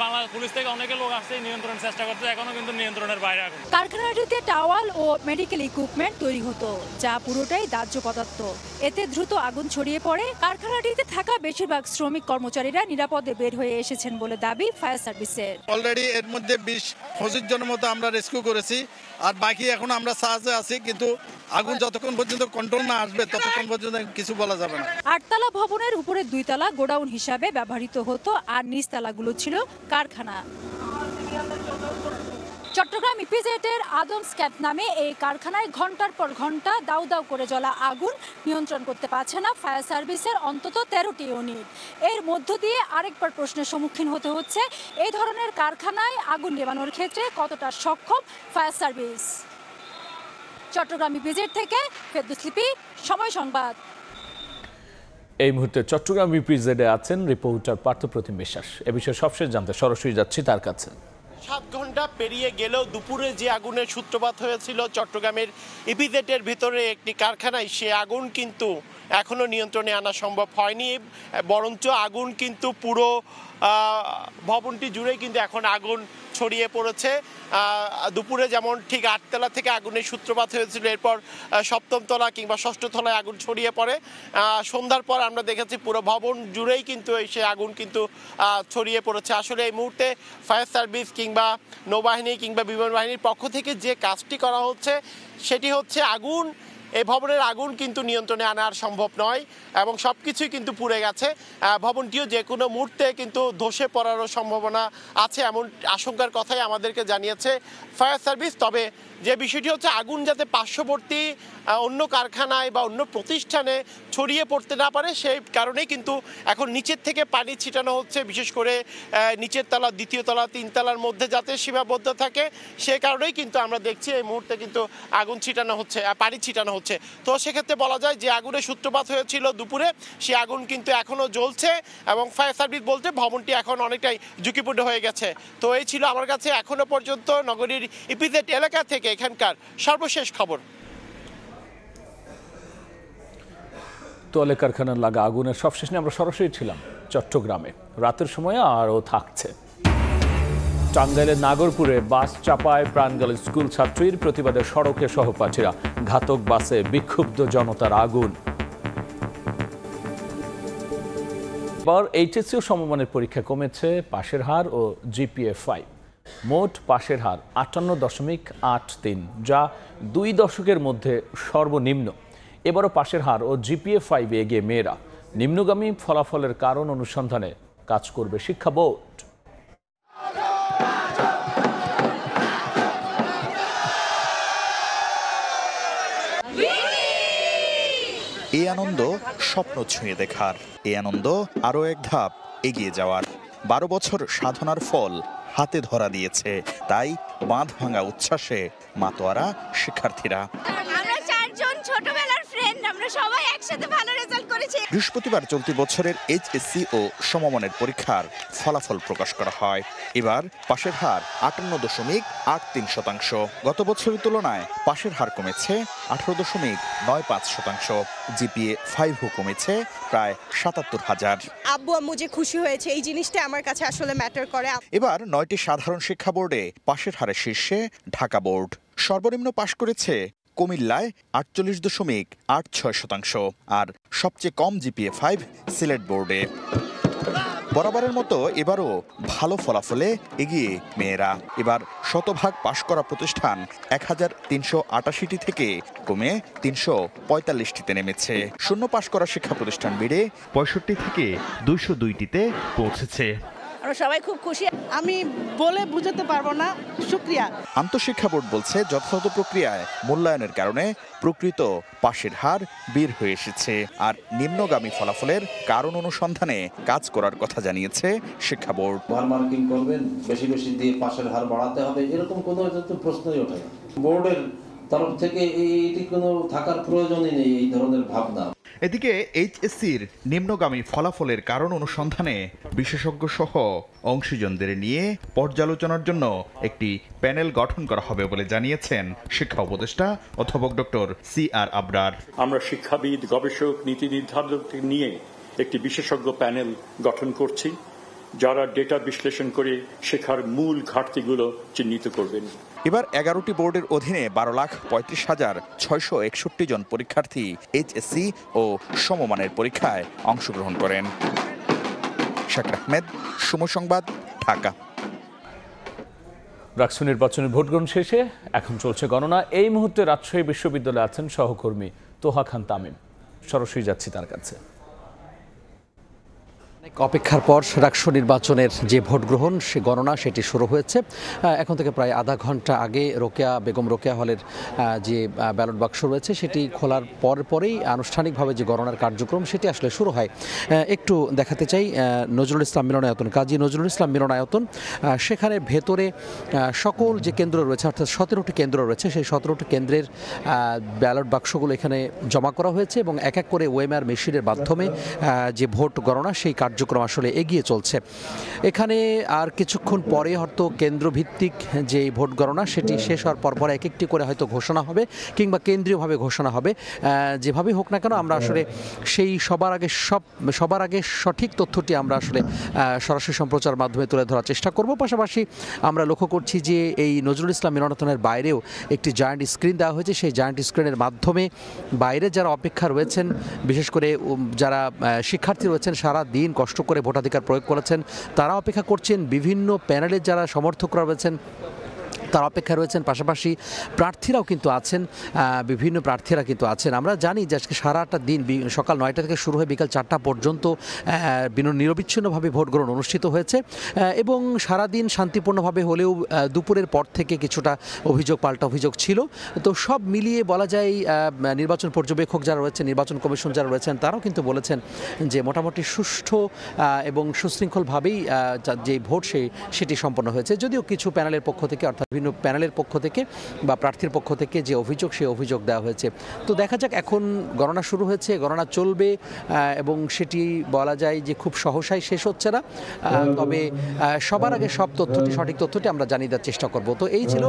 বাংলাদেশ পুলিশ থেকে অনেকে লোক আসছে নিয়ন্ত্রণের চেষ্টা করতে, এখনো কিন্তু নিয়ন্ত্রণের বাইরে। কারখানাটিতে টাওয়াল ও মেডিকেল ইকুইপমেন্ট তৈরি হতো, যা পুরোটাই দাহ্য পদার্থ। এতে দ্রুত আগুন ছড়িয়ে পড়ে। কারখানাটিতে থাকা বেশিরভাগ শ্রমিক কর্মচারীরা নিরাপদে বের হয়ে এসেছেন বলে দাবি ফায়ার সার্ভিসের। অলরেডি এর মধ্যে 20-25 জনের মতো আমরা রেস্কিউ করেছি, আর বাকি এখন আমরা সাহায্যে আছি, কিন্তু আগুন যতক্ষণ পর্যন্ত কন্ট্রোল না আসবে ততক্ষণ পর্যন্ত কিছু বলা যাবে না। 8 তলা ভবনের উপরে 2 তলা গোডাউন হিসাবে ব্যবহৃত হতো, আর নিচ তলাগুলো ছিল কারখানা। চট্টগ্রাম ইপিজেডের আদম স্ক্যাপ নামে এই কারখানায় ঘন্টার পর ঘন্টা দাউ দাউ করে জ্বলা আগুন নিয়ন্ত্রণ করতে পারছে না ফায়ার সার্ভিসের অন্তত 13টি ইউনিট। এর মধ্য দিয়ে আরেকবার প্রশ্নের সম্মুখীন হতে হচ্ছে, এই ধরনের কারখানায় আগুন নেভানোর ক্ষেত্রে কতটা সক্ষম ফায়ার সার্ভিস। চট্টগ্রাম ইপিজেড থেকে ফেরদৌস লিপি, সময় সংবাদ। এই মুহূর্তে চট্টগ্রাম ইপিজেডে আছেন রিপোর্টার পার্থপ্রতিম বিশ্বাস। এ বিষয়ে সবশেষ জানতে সরাসরি যাচ্ছি তার কাছে। 7 ঘন্টা পেরিয়ে গেলেও দুপুরে যে আগুনের সূত্রপাত হয়েছিল চট্টগ্রামের ইপিজেডের ভিতরে একটি কারখানায়, সে আগুন কিন্তু এখনো নিয়ন্ত্রণে আনা সম্ভব হয়নি। বরঞ্চ আগুন কিন্তু পুরো ভবনটি জুড়েই কিন্তু এখন আগুন ছড়িয়ে পড়েছে। দুপুরে যেমন ঠিক 8 তলা থেকে আগুনের সূত্রপাত হয়েছিল, এরপর 7ম তলা কিংবা 6ষ্ঠ তলায় আগুন ছড়িয়ে পড়ে। সন্ধ্যার পর আমরা দেখেছি পুরো ভবন জুড়েই কিন্তু সে আগুন কিন্তু ছড়িয়ে পড়েছে। আসলে এই মুহূর্তে ফায়ার সার্ভিস কিংবা নৌবাহিনী কিংবা বিমান বাহিনীর পক্ষ থেকে যে কাজটি করা হচ্ছে সেটি হচ্ছে আগুন, এই ভবনের আগুন কিন্তু নিয়ন্ত্রণে আনা আর সম্ভব নয় এবং সব কিছুই কিন্তু পুড়ে গেছে। ভবনটিও যে কোনো মুহূর্তে কিন্তু ধসে পড়ারও সম্ভাবনা আছে, এমন আশঙ্কার কথাই আমাদেরকে জানিয়েছে ফায়ার সার্ভিস। তবে যে বিষয়টি হচ্ছে আগুন যাতে পার্শ্ববর্তী অন্য কারখানায় বা অন্য প্রতিষ্ঠানে ছড়িয়ে পড়তে না পারে, সেই কারণেই কিন্তু এখন নিচের থেকে পানি ছিটানো হচ্ছে, বিশেষ করে নিচের তলা, দ্বিতীয় তলা, 3 তলার মধ্যে যাতে সীমাবদ্ধ থাকে, সে কারণেই কিন্তু আমরা দেখছি এই মুহূর্তে কিন্তু আগুন ছিটানো হচ্ছে, পানি ছিটানো হচ্ছে। তো সেক্ষেত্রে বলা যায় যে আগুনের সূত্রপাত হয়েছিল দুপুরে, সে আগুন কিন্তু এখনও জ্বলছে এবং ফায়ার সার্ভিস বলতে ভবনটি এখন অনেকটাই ঝুঁকিপূর্ণ হয়ে গেছে। তো এই ছিল আমার কাছে এখনো পর্যন্ত নগরীর ইপিজেড এলাকা থেকে এখানকার সর্বশেষ খবর। তোয়ালে কারখানার লাগা আগুনের সবশেষ নিয়ে আমরা সরাসরি ছিলাম চট্টগ্রামে। রাতের সময় আরও থাকছে। টাঙ্গাইলের নাগরপুরে বাস চাপায় প্রাণ গেল স্কুল ছাত্রীর, প্রতিবাদে সড়কে সহপাঠীরা, ঘাতক বাসে বিক্ষুব্ধ জনতার আগুন। এবার এইচএসসি ও সমমানের পরীক্ষা কমেছে পাশের হার ও GPA-5। মোট পাশের হার 58.83, যা 2 দশকের মধ্যে সর্বনিম্ন। এবারও পাশের হার ও GPA-5 এগিয়ে মেয়েরা। নিম্নগামী ফলাফলের কারণ অনুসন্ধানে কাজ করবে শিক্ষা বোর্ড। এই আনন্দ স্বপ্ন ছুঁয়ে দেখার, এই আনন্দ আরও এক ধাপ এগিয়ে যাওয়ার। 12 বছর সাধনার ফল হাতে ধরা দিয়েছে, তাই বাঁধ ভাঙা উচ্ছ্বাসে মাতোয়ারা শিক্ষার্থীরা। আমরা 4 জন ছোটবেলার ফ্রেন্ড, আমরা সবাই একসাথে ভালো রেজাল্ট করেছি। বৃহস্পতিবার চলতি বছরের এইচএসসি ও সমমানের পরীক্ষার ফলাফল প্রকাশ করা হয়। এবার পাশের হার 58.83%। গত বছরের তুলনায় পাশের হার কমেছে 18.95%। GPA-5 কমেছে প্রায় 77,000। আব্বু আম্মু যে খুশি হয়েছে, এই জিনিসটা আমার কাছে আসলে ম্যাটার করে। এবার 9টি সাধারণ শিক্ষা বোর্ডে পাশের হারের শীর্ষে ঢাকা বোর্ড। সর্বনিম্ন পাশ করেছে কুমিল্লায় 48.86%, আর সবচেয়ে কম GPA-5 সিলেট বোর্ডে। বরাবরের মতো এবারও ভালো ফলাফলে এগিয়ে মেয়েরা। এবার শতভাগ পাশ করা প্রতিষ্ঠান 1388টি থেকে কমে 345টিতে নেমেছে। শূন্য পাশ করা শিক্ষা প্রতিষ্ঠান বেড়ে 65 থেকে 202টিতে পৌঁছেছে। আমরা সবাই খুব খুশি, আমি বলে বুঝাতে পারবো না। শুকরিয়া। আন্তঃশিক্ষা বোর্ড বলছে, যথাযথ প্রক্রিয়ায় মূল্যায়নের কারণে প্রকৃত পাশের হার বের হয়ে এসেছে, আর নিম্নগামী ফলাফলের কারণ অনুসন্ধানে কাজ করার কথা জানিয়েছে শিক্ষা বোর্ড। ওভার মার্কিং করবেন, বেশি বেশি দিয়ে পাশের হার বাড়াতে হবে, এরকম কোনো প্রশ্নই ওঠে না। বোর্ডের তরফ থেকে এইটি কোনো থাকার প্রয়োজনই নেই এই ধরনের ভাবনা। এদিকে এইচএসসির নিম্নগামী ফলাফলের কারণ অনুসন্ধানে বিশেষজ্ঞ সহ অংশীজনদের নিয়ে পর্যালোচনার জন্য একটি প্যানেল গঠন করা হবে বলে জানিয়েছেন শিক্ষা উপদেষ্টা অধ্যাপক ডক্টর CR আবরার। আমরা শিক্ষাবিদ, গবেষক, নীতি নির্ধারকদের নিয়ে একটি বিশেষজ্ঞ প্যানেল গঠন করছি, যারা ডেটা বিশ্লেষণ করে শেখার মূল ঘাটতিগুলো চিহ্নিত করবেন। এবার 11টি বোর্ডের অধীনে 12,35,661 জন পরীক্ষার্থী এইচএসসি ও সমমানের পরীক্ষায় অংশগ্রহণ করেন। শাকির আহমেদ, সময় সংবাদ, ঢাকা। রাষ্ট্র নির্বাচনের ভোট গ্রহণ শেষে এখন চলছে গণনা। এই মুহূর্তে রাজশাহী বিশ্ববিদ্যালয়ে আছেন সহকর্মী তোহা খান তামিম। সরাসরি যাচ্ছি তার কাছে। অপেক্ষার পর রাষ্ট্র নির্বাচনের যে ভোট গ্রহণ, সে গণনা সেটি শুরু হয়েছে। এখন থেকে প্রায় আধা ঘন্টা আগে বেগম রোকেয়া হলের যে ব্যালট বাক্স রয়েছে সেটি খোলার পরেই আনুষ্ঠানিকভাবে যে গণনার কার্যক্রম সেটি আসলে শুরু হয়। একটু দেখাতে চাই নজরুল ইসলাম মিলনায়তন, কাজী নজরুল ইসলাম মিলনায়তন, সেখানে ভেতরে সকল যে কেন্দ্র রয়েছে, অর্থাৎ 17টি কেন্দ্র রয়েছে, সেই 17টি কেন্দ্রের ব্যালট বাক্সগুলো এখানে জমা করা হয়েছে এবং এক এক করে ওএমআর মেশিনের মাধ্যমে যে ভোট গণনা সেই কার্যক্রম আসলে এগিয়ে চলছে। এখানে আর কিছুক্ষণ পরে হয়তো কেন্দ্রভিত্তিক যে ভোট গণনা সেটি শেষ হওয়ার পর এক একটি করে হয়তো ঘোষণা হবে কিংবা কেন্দ্রীয়ভাবে ঘোষণা হবে। যেভাবেই হোক না কেন, আমরা আসলে সেই সবার আগে সঠিক তথ্যটি আমরা আসলে সরাসরি সম্প্রচার মাধ্যমে তুলে ধরার চেষ্টা করব। পাশাপাশি আমরা লক্ষ্য করছি যে এই নজরুল ইসলাম মিলনায়তনের বাইরেও একটি জায়ান্ট স্ক্রিন দেওয়া হয়েছে। সেই জায়ান্ট স্ক্রিনের মাধ্যমে বাইরে যারা অপেক্ষা রয়েছেন, বিশেষ করে যারা শিক্ষার্থী রয়েছেন, সারা দিন কষ্ট করে ভোটাধিকার প্রয়োগ করেছেন, তারা অপেক্ষা করছেন। বিভিন্ন প্যানেলের যারা সমর্থকরা রয়েছেন তার অপেক্ষা রয়েছেন। পাশাপাশি প্রার্থীরাও কিন্তু আছেন, বিভিন্ন প্রার্থীরা কিন্তু আছেন। আমরা জানি যে আজকে সারাটা দিন সকাল 9টা থেকে শুরু হয়ে বিকাল 4টা পর্যন্ত নিরবিচ্ছিন্নভাবে ভোট গ্রহণ অনুষ্ঠিত হয়েছে এবং সারাদিন শান্তিপূর্ণভাবে হলেও দুপুরের পর থেকে কিছুটা পাল্টা অভিযোগ ছিল। তো সব মিলিয়ে বলা যায় নির্বাচন পর্যবেক্ষক যারা রয়েছেন, নির্বাচন কমিশন যারা রয়েছেন, তারাও কিন্তু বলেছেন যে মোটামুটি সুষ্ঠু এবং সুশৃঙ্খলভাবেই যে ভোট সেটি সম্পন্ন হয়েছে। যদিও কিছু প্যানেলের পক্ষ থেকে, অর্থাৎ বিভিন্ন প্যানেলের পক্ষ থেকে বা প্রার্থীর পক্ষ থেকে যে অভিযোগ, সেই অভিযোগ দেওয়া হয়েছে। তো দেখা যাক, এখন গণনা শুরু হয়েছে, গণনা চলবে এবং সেটি বলা যায় যে খুব সহসাই শেষ হচ্ছে না। তবে সবার আগে সঠিক তথ্যটি আমরা জানিয়ে দেওয়ার চেষ্টা করব। তো এই ছিল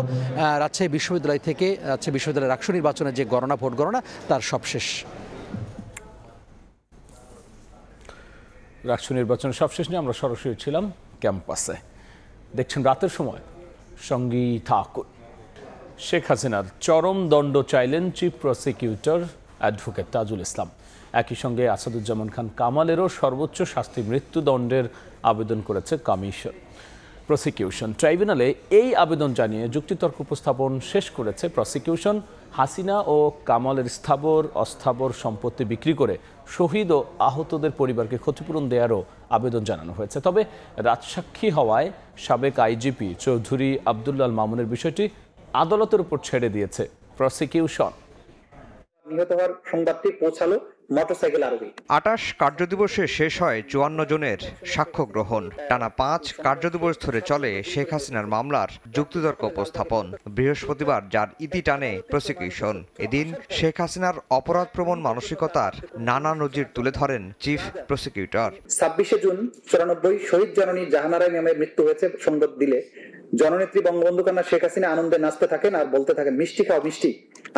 রাজশাহী বিশ্ববিদ্যালয় থেকে রাজশাহী বিশ্ববিদ্যালয়ের রাষ্ট্র নির্বাচনের যে ভোট গণনা তার সবশেষ। রাষ্ট্র নির্বাচন সবশেষ নিয়ে আমরা সরাসরি ছিলাম ক্যাম্পাসে। দেখছেন রাতের সময় সঙ্গী থাকুন। শেখ হাসিনার চরম দণ্ড চাইলেন chief prosecutor advocate Tajul Islam. একই সঙ্গে আসাদুজ্জামান খান কামালেরও সর্বোচ্চ শাস্তি মৃত্যুদণ্ডের আবেদন করেছে কমিশন। প্রসিকিউশন ট্রাইব্যুনালে এই আবেদন জানিয়ে যুক্তিতর্ক উপস্থাপন শেষ করেছে প্রসিকিউশন। হাসিনা ও কামালের স্থাবর অস্থাবর সম্পত্তি বিক্রি করে শহীদ ও আহতদের পরিবারকে ক্ষতিপূরণ দেওয়ারও আবেদন জানানো হয়েছে। তবে রাজসাক্ষী হওয়ায় সাবেক আইজিপি চৌধুরী আব্দুল্লাহ মামুনের বিষয়টি আদালতের উপর ছেড়ে দিয়েছে প্রসিকিউশন। নিহত হওয়ার সংবাদটি পৌঁছালো মোটরসাইকেল আরোহী। ২৮ কার্যদিবসে শেষ হয় ৫৪ জনের সাক্ষ্য গ্রহণ। টানা ৫ কার্যদিবস ধরে চলে শেখ হাসিনার মামলার যুক্তিতর্ক উপস্থাপন। বৃহস্পতিবার যার ইতি টানে প্রসিকিউশন। এদিন শেখ হাসিনার অপরাধ প্রবণ মানসিকতার নানা নজির তুলে ধরেন চিফ প্রসিকিউটর। ২৬শে জুন ৯৪ শহীদ জননী জাহানারা ইমামের মৃত্যু হয়েছে সংবাদ দিলে জননেত্রী বঙ্গবন্ধু কন্যা শেখ হাসিনা আনন্দে নাচতে থাকেন আর বলতে থাকেন, মিষ্টি খাও মিষ্টি,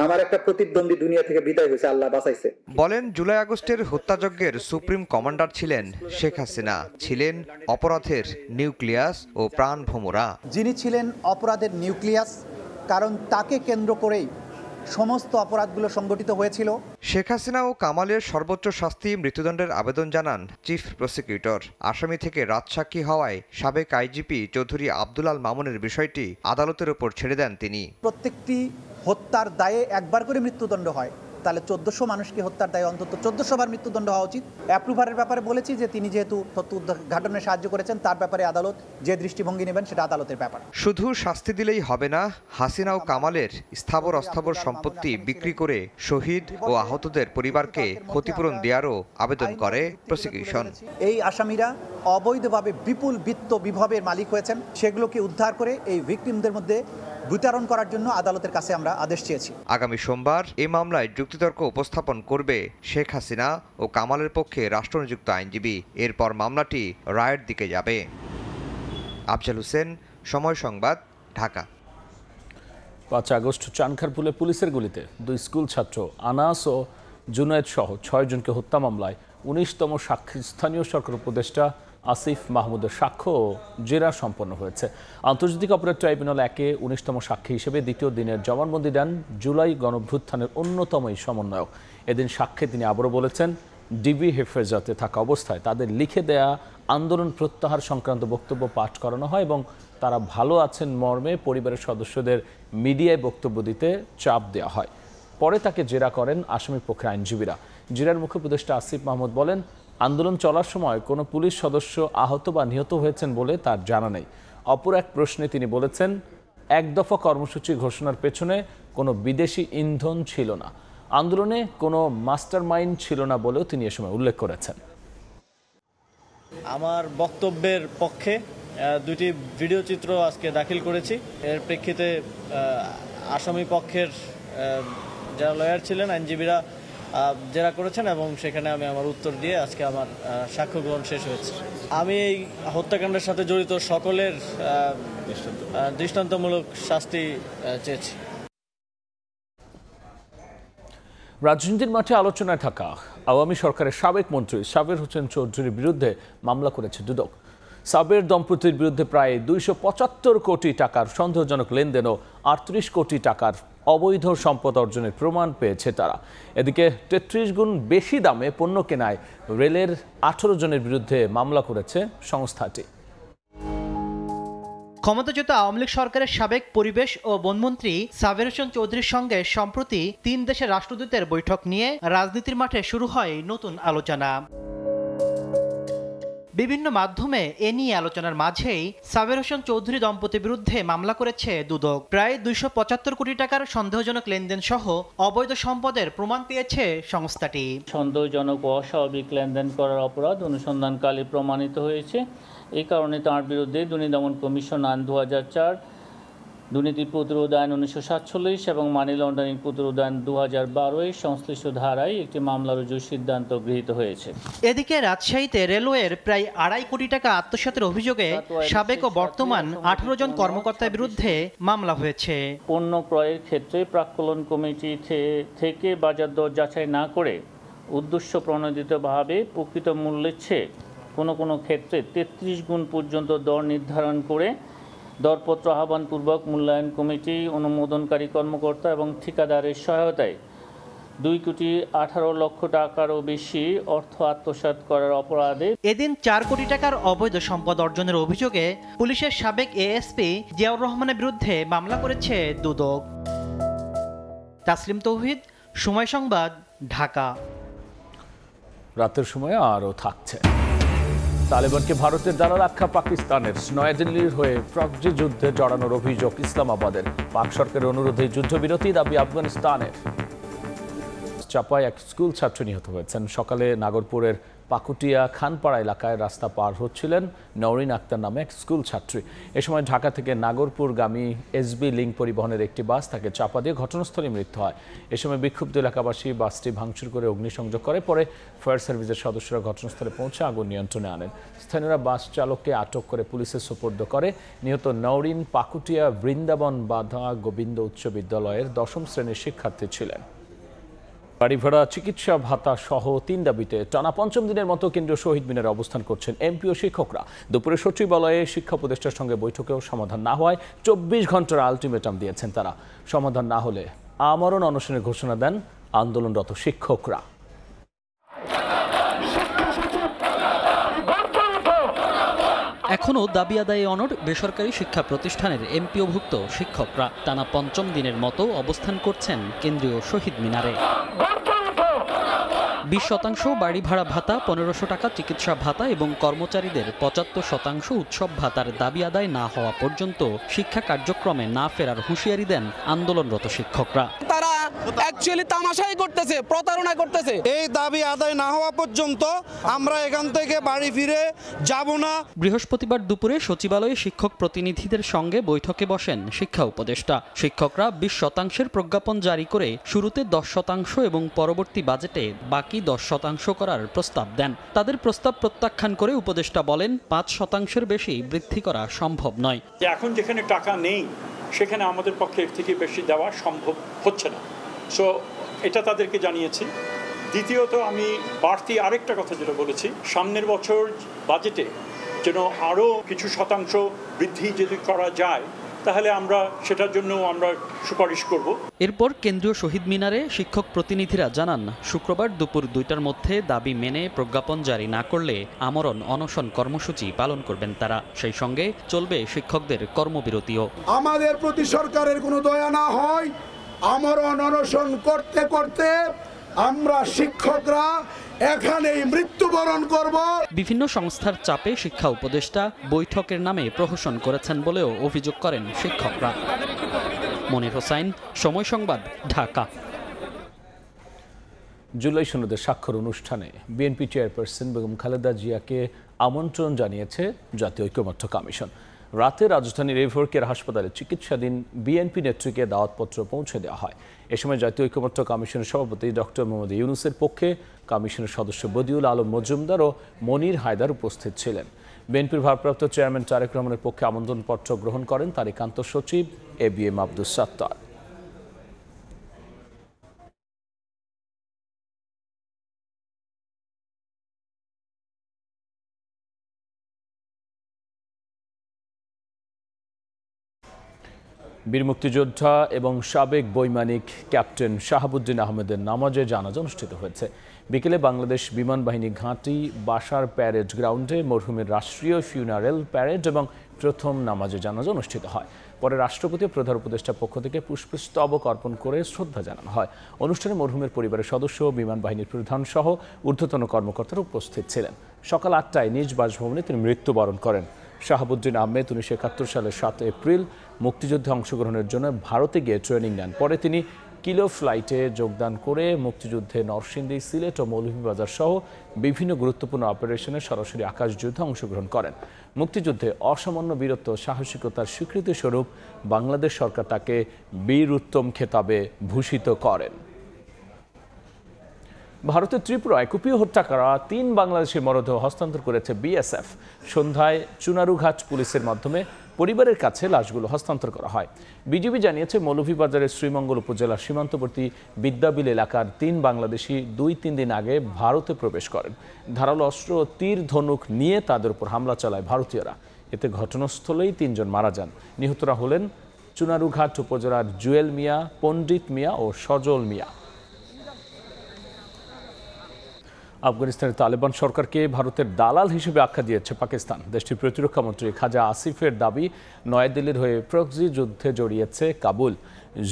আমার একটা প্রতিদ্বন্দ্বী দুনিয়া থেকে বিদায় হয়েছে, আল্লাহ বাঁচাইছে। বলেন জুলাই আগস্টের হত্যাযজ্ঞের সুপ্রিম কমান্ডার ছিলেন শেখ হাসিনা, ছিলেন অপরাধের নিউক্লিয়াস ও প্রাণভোমরা। যিনি ছিলেন অপরাধের নিউক্লিয়াস, কারণ তাকে কেন্দ্র করেই সমস্ত অপরাধগুলো সংগঠিত হয়েছিল। শেখ হাসিনা ও কামালের সর্বোচ্চ শাস্তি মৃত্যুদণ্ডের আবেদন জানান চিফ প্রসিকিউটর। আসামি থেকে রাজসাক্ষী হওয়ায় সাবেক আইজিপি চৌধুরী আব্দুল্লাহ মামুনের বিষয়টি আদালতের উপর ছেড়ে দেন তিনি। প্রত্যেকটি হত্যার দায়ে একবার করে মৃত্যুদণ্ড হয়, তাহলে ১৪০০ মানুষকে হত্যার দায়ে অন্তত ১৪০০ বার মৃত্যুদণ্ড হওয়া উচিত। অ্যাপ্রুভারের ব্যাপারে বলেছি যে তিনি যেহেতু তথ্য উদ্ঘাটনে সাহায্য করেছেন, তার ব্যাপারে আদালত যে দৃষ্টিভঙ্গি নেবেন সেটা আদালতের ব্যাপার। শুধু শাস্তি দিলেই হবে না, হাসিনা ও কামালের স্থাবর অস্থাবর সম্পত্তি বিক্রি করে শহীদ ও আহতদের পরিবারকে ক্ষতিপূরণ দেওয়ারও আবেদন করে প্রসিকিউশন। এই আসামিরা অবৈধভাবে বিপুল বিত্ত বিভবের মালিক হয়েছেন, সেগুলোকে উদ্ধার করে এই ভিকটিমদের মধ্যে বিতরণ করার জন্য আদালতের কাছে আমরা আদেশ চেয়েছি। আগামী সোমবার এই মামলায় যুক্তিতর্ক উপস্থাপন করবে শেখ হাসিনা ও কামালের পক্ষে রাষ্ট্রনিযুক্ত আইনজীবী। এরপর মামলাটি রায়ের দিকে যাবে। আফজাল হোসেন, সময় সংবাদ, ঢাকা। ৫ আগস্ট চানখারপুলে পুলিশের গুলিতে 2 স্কুল ছাত্র আনাস ও জুনায়েদ সহ 6 জনকে হত্যা মামলায় 19তম সাক্ষী স্থানীয় সরকার উপদেষ্টা আসিফ মাহমুদের সাক্ষ্য ও জেরা সম্পন্ন হয়েছে। আন্তর্জাতিক অপরাধ ট্রাইব্যুনাল 1-এ 19তম সাক্ষী হিসেবে দ্বিতীয় দিনের জবানবন্দি দেন জুলাই গণঅভ্যুত্থানের অন্যতম এই সমন্বয়ক। এদিন সাক্ষ্যে তিনি আবারও বলেছেন, ডিবি হেফাজতে থাকা অবস্থায় তাদের লিখে দেয়া আন্দোলন প্রত্যাহার সংক্রান্ত বক্তব্য পাঠ করানো হয় এবং তারা ভালো আছেন মর্মে পরিবারের সদস্যদের মিডিয়ায় বক্তব্য দিতে চাপ দেওয়া হয়। পরে তাকে জেরা করেন আসামি পক্ষের আইনজীবীরা। জেরার মুখ্য উপদেষ্টা আসিফ মাহমুদ বলেন, আন্দোলন চলার সময় কোনো পুলিশ সদস্য আহত বা নিহত হয়েছেন বলে তার জানা নেই। অপর এক প্রশ্নে তিনি বলেছেন, 1 দফা কর্মসূচি ঘোষণার পেছনে কোনো বিদেশি ইন্ধন ছিল না, আন্দোলনে কোনো মাস্টার মাইন্ড ছিল না বলেও তিনি এ সময় উল্লেখ করেছেন। আমার বক্তব্যের পক্ষে 2টি ভিডিও চিত্র আজকে দাখিল করেছি। এর প্রেক্ষিতে আসামি পক্ষের যারা লয়ার ছিলেন, আইনজীবীরা জেরা করেছেন এবং সেখানে আমি আমার উত্তর দিয়ে আজকে আমার সাক্ষ্য গ্রহণ শেষ হয়েছে। আমি এই হত্যাকাণ্ডের সাথে জড়িত সকলের দৃষ্টান্তমূলক শাস্তি চেয়েছি। রাজনীতির মাঠে আলোচনায় থাকা আওয়ামী সরকারের সাবেক মন্ত্রী সাবের হোসেন চৌধুরীর বিরুদ্ধে মামলা করেছে দুদক। সাবের দম্পতির বিরুদ্ধে প্রায় 275 কোটি টাকার সন্দেহজনক লেনদেন ও 38 কোটি টাকার অবৈধ সম্পদ অর্জনের প্রমাণ পেয়েছে তারা। এদিকে 33 গুণ বেশি দামে পণ্য কেনায় রেলের 18 জনের বিরুদ্ধে মামলা করেছে সংস্থাটি। ক্ষমতাচ্যুত আওয়ামী লীগ সরকারের সাবেক পরিবেশ ও বনমন্ত্রী সাবের হোসেন চৌধুরীর সঙ্গে সম্প্রতি 3 দেশের রাষ্ট্রদূতের বৈঠক নিয়ে রাজনীতির মাঠে শুরু হয় নতুন আলোচনা। বিভিন্ন মাধ্যমে এ নিয়ে আলোচনার মাঝেই সাবের হোসেন চৌধুরী দম্পতির বিরুদ্ধে মামলা করেছে দুদক। প্রায় 275 কোটি টাকার সন্দেহজনক লেনদেন সহ অবৈধ সম্পদের প্রমাণ পেয়েছে সংস্থাটি। সন্দেহজনক ও অস্বাভাবিক লেনদেন করার অপরাধ অনুসন্ধানকালে প্রমাণিত হয়েছে। এই কারণে তার বিরুদ্ধে দুর্নীতি দমন কমিশন আইন 2004, দুর্নীতি প্রতিরোধ আইন 1947 এবং মানি লন্ডারিং প্রতিরোধ আইন 2012 সংশ্লিষ্ট ধারায় একটি মামলা রুজুর সিদ্ধান্ত গৃহীত হয়েছে। এদিকে রাজশাহীতে রেলওয়ের প্রায় 2.5 কোটি টাকা আত্মসাতের অভিযোগে সাবেক ও বর্তমান 18 জন কর্মকর্তার বিরুদ্ধে মামলা হয়েছে। পণ্য ক্রয়ের ক্ষেত্রে প্রাক্কলন কমিটি থেকে বাজার দর যাচাই না করে উদ্দেশ্য প্রণোদিতভাবে প্রকৃত মূল্যের চেয়ে কোনো ক্ষেত্রে 33 গুণ পর্যন্ত দর নির্ধারণ করে দরপত্র আহ্বানপূর্বক মূল্যায়ন কমিটি, অনুমোদনকারী কর্মকর্তা এবং ঠিকাদারের সহায়তায় 2,18,00,000 টাকারও বেশি অর্থ আত্মসাৎ করার অপরাধে এদিন 4 কোটি টাকার অবৈধ সম্পদ অর্জনের অভিযোগে পুলিশের সাবেক এএসপি জিয়াউর রহমানের বিরুদ্ধে মামলা করেছে দুদক। তাসলিম তৌহিদ, সময় সংবাদ, ঢাকা। রাতের সময় আরও থাকছে। তালেবানকে ভারতের দ্বারা রক্ষা পাকিস্তানের নয়াদিল্লির হয়ে প্রক্সি যুদ্ধে জড়ানোর অভিযোগ ইসলামাবাদের। পাক সরকারের অনুরোধে যুদ্ধবিরতি দাবি আফগানিস্তানের। চাপায় এক স্কুল ছাত্র নিহত হয়েছেন। সকালে নাগরপুরের পাকুটিয়া খানপাড়া এলাকায় রাস্তা পার হচ্ছিলেন নওরিন আক্তার নামে এক স্কুল ছাত্রী। এ সময় ঢাকা থেকে নাগরপুরগামী এসবি লিঙ্ক পরিবহনের একটি বাস তাকে চাপা দিয়ে ঘটনাস্থলে মৃত্যু হয়। এ সময় বিক্ষুব্ধ এলাকাবাসী বাসটি ভাঙচুর করে অগ্নিসংযোগ করে। পরে ফায়ার সার্ভিসের সদস্যরা ঘটনাস্থলে পৌঁছে আগুন নিয়ন্ত্রণে আনেন। স্থানীয়রা বাস চালককে আটক করে পুলিশের সোপর্দ করে। নিহত নওরিন পাকুটিয়া বৃন্দাবন বাধা গোবিন্দ উচ্চ বিদ্যালয়ের ১০ম শ্রেণীর শিক্ষার্থী ছিলেন। বাড়ি ভাড়া, চিকিৎসা ভাতা সহ ৩ দাবিতে টানা ৫ম দিনের মতো কেন্দ্রীয় শহীদ মিনারে অবস্থান করছেন এমপি ও শিক্ষকরা। দুপুরে সচিবালয়ে শিক্ষা উপদেষ্টার সঙ্গে বৈঠকেও সমাধান না হওয়ায় ২৪ ঘন্টার আলটিমেটাম দিয়েছেন তারা। সমাধান না হলে আমরণ অনশনের ঘোষণা দেন আন্দোলনরত শিক্ষকরা। এখনও দাবি আদায়ে অনড় বেসরকারি শিক্ষা প্রতিষ্ঠানের এমপিওভুক্ত শিক্ষকরা। টানা ৫ম দিনের মতো অবস্থান করছেন কেন্দ্রীয় শহীদ মিনারে। ২০% বাড়ি ভাড়া ভাতা, ১৫০০ টাকা চিকিৎসা ভাতা এবং কর্মচারীদের ৭৫% উৎসব ভাতার দাবি আদায় না হওয়া পর্যন্ত শিক্ষা কার্যক্রমে না ফেরার হুঁশিয়ারি দেন আন্দোলনরত শিক্ষকরা। তারা অ্যাকচুয়ালি তামাশাই করতেছে, প্রতারণা করতেছে। এই দাবি আদায় না হওয়া পর্যন্ত আমরা এখান থেকে বাড়ি ফিরে যাব না। বৃহস্পতিবার দুপুরে সচিবালয়ে শিক্ষক প্রতিনিধিদের সঙ্গে বৈঠকে বসেন শিক্ষা উপদেষ্টা। শিক্ষকরা ২০% প্রজ্ঞাপন জারি করে শুরুতে ১০% এবং পরবর্তী বাজেটে বাকি 10% করার প্রস্তাব দেন। তাদের প্রস্তাব প্রত্যাখ্যান করে উপদেষ্টা বলেন ৫%-এর বেশি বৃদ্ধি করা সম্ভব নয়। এখন যেখানে টাকা নেই সেখানে আমাদের পক্ষে এর থেকে বেশি দেওয়া সম্ভব হচ্ছে না। সো এটা তাদেরকে জানিয়েছি। দ্বিতীয়ত আমি বাড়তি আরেকটা কথা যেটা বলেছি, সামনের বছর বাজেটে যেন আরও কিছু শতাংশ বৃদ্ধি যদি করা যায় তাহলে আমরা সেটার জন্য আমরা সুপারিশ করব। এরপর কেন্দ্রীয় শহীদ মিনারে শিক্ষক প্রতিনিধিরা জানান শুক্রবার দুপুর ২টার মধ্যে দাবি মেনে প্রজ্ঞাপন জারি না করলে আমরণ অনশন কর্মসূচি পালন করবেন তারা। সেই সঙ্গে চলবে শিক্ষকদের কর্মবিরতিও। আমাদের প্রতি সরকারের কোনো দয়া না হয় আমরণ অনশন করতে করতে আমরা শিক্ষকরা এখানেই মৃত্যুবরণ করব। বিভিন্ন সংস্থার চাপে শিক্ষা উপদেষ্টা বৈঠকের নামে প্রহসন করেছেন বলেও অভিযোগ করেন শিক্ষকরা। মনির হোসাইন, সময় সংবাদ, ঢাকা। জুলাই সনদের স্বাক্ষর অনুষ্ঠানে বিএনপি চেয়ারপারসন বেগম খালেদা জিয়াকে আমন্ত্রণ জানিয়েছে জাতীয় ঐকমত্য কমিশন। রাতে রাজধানীর এভরকেয়ার হাসপাতালে চিকিৎসাধীন বিএনপি নেত্রীকে দাওয়াতপত্র পৌঁছে দেওয়া হয়। এ সময় জাতীয় ঐকমত্য কমিশনের সভাপতি ডক্টর মোহাম্মদ ইউনূসের পক্ষে কমিশনের সদস্য বদিউল আলম মজুমদার ও মনির হায়দার উপস্থিত ছিলেন। বিএনপির ভারপ্রাপ্ত চেয়ারম্যান তারেক রহমানের পক্ষে আমন্ত্রণপত্র গ্রহণ করেন তার একান্ত সচিব এবিএম আব্দুস সাত্তার। বীর মুক্তিযোদ্ধা এবং সাবেক বৈমানিক ক্যাপ্টেন শাহাবুদ্দিন আহমেদের নামাজে জানাজা অনুষ্ঠিত হয়েছে। বিকেলে বাংলাদেশ বিমান বাহিনী ঘাঁটি বাসার প্যারেড গ্রাউন্ডে মরহুমের রাষ্ট্রীয় ফিউনারেল প্যারেড এবং প্রথম নামাজে জানাজা অনুষ্ঠিত হয়। পরে রাষ্ট্রপতি প্রধান উপদেষ্টার পক্ষ থেকে পুষ্পস্তবক অর্পণ করে শ্রদ্ধা জানানো হয়। অনুষ্ঠানে মরহুমের পরিবারের সদস্য, বিমান বাহিনীর প্রধান সহ ঊর্ধ্বতন কর্মকর্তারা উপস্থিত ছিলেন। সকাল ৮টায় নিজ বাসভবনে তিনি মৃত্যুবরণ করেন। শাহাবুদ্দিন আহমেদ ১৯৭১ সালের ৭ এপ্রিল মুক্তিযুদ্ধে অংশগ্রহণের জন্য ভারতে গিয়ে ট্রেনিং নেন। পরে তিনি কিলো ফ্লাইটে যোগদান করে মুক্তিযুদ্ধে নরসিংদী, সিলেট ও মৌলভীবাজার সহ বিভিন্ন গুরুত্বপূর্ণ অপারেশনে সরাসরি আকাশ যুদ্ধে অংশগ্রহণ করেন। মুক্তিযুদ্ধে অসামান্য বীরত্ব সাহসিকতার স্বীকৃতি স্বরূপ বাংলাদেশ সরকার তাকে বীর উত্তম খেতাবে ভূষিত করেন। ভারতের ত্রিপুরায় কুপিয়ে হত্যা করা ৩ বাংলাদেশি মরদেহ হস্তান্তর করেছে বিএসএফ। সন্ধ্যায় চুনারুঘাট পুলিশের মাধ্যমে পরিবারের কাছে লাশগুলো হস্তান্তর করা হয়। বিজিবি জানিয়েছে, মৌলভীবাজারের শ্রীমঙ্গল উপজেলার সীমান্তবর্তী বিদ্যাবিল এলাকার 3 বাংলাদেশি 2-3 দিন আগে ভারতে প্রবেশ করেন। ধারালো অস্ত্র ও তীর ধনুক নিয়ে তাদের উপর হামলা চালায় ভারতীয়রা। এতে ঘটনাস্থলেই 3 জন মারা যান। নিহতরা হলেন চুনারুঘাট উপজেলার জুয়েল মিয়া, পণ্ডিত মিয়া ও সজল মিয়া। আফগানিস্তানের তালেবান সরকারকে ভারতের দালাল হিসেবে আখ্যা দিয়েছে পাকিস্তান। দেশটির প্রতিরক্ষা মন্ত্রী খাজা আসিফের দাবি, নয়াদিল্লির হয়ে প্রক্সি যুদ্ধে জড়িয়েছে কাবুল।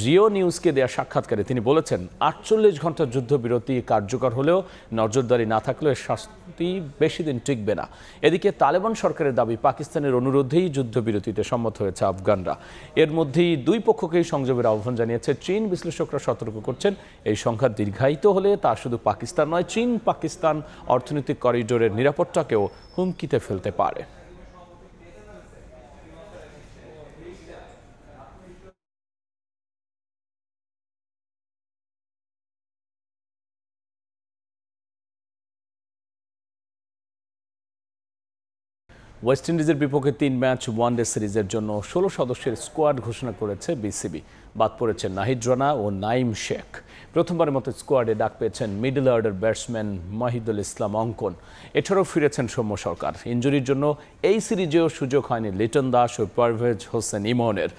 জিও নিউজকে দেয়া সাক্ষাৎকারে তিনি বলেছেন, 48 ঘন্টার যুদ্ধবিরতি কার্যকর হলেও নজরদারি না থাকলেও এর শাস্তি বেশি দিন টিকবে না। এদিকে তালেবান সরকারের দাবি, পাকিস্তানের অনুরোধেই যুদ্ধবিরতিতে সম্মত হয়েছে আফগানরা। এর মধ্যেই দুই পক্ষকেই সংযমের আহ্বান জানিয়েছে চীন। বিশ্লেষকরা সতর্ক করছেন, এই সংঘাত দীর্ঘায়িত হলে তা শুধু পাকিস্তান নয়, চীন পাকিস্তান অর্থনৈতিক করিডোরের নিরাপত্তাকেও হুমকিতে ফেলতে পারে। ওয়েস্ট ইন্ডিজের বিপক্ষে 3 ম্যাচ ওয়ানডে সিরিজের জন্য 16 সদস্যের স্কোয়াড ঘোষণা করেছে বিসিবি। বাদ পড়েছেন নাহিদ রানা ও নাইম শেখ। প্রথমবারের মতো স্কোয়াডে ডাক পেয়েছেন মিডল অর্ডার ব্যাটসম্যান মাহিদুল ইসলাম অঙ্কন। এছাড়াও ফিরেছেন সৌম্য সরকার। ইনজুরির জন্য এই সিরিজেও সুযোগ হয়নি লিটন দাস ও পারভেজ হোসেন ইমনের।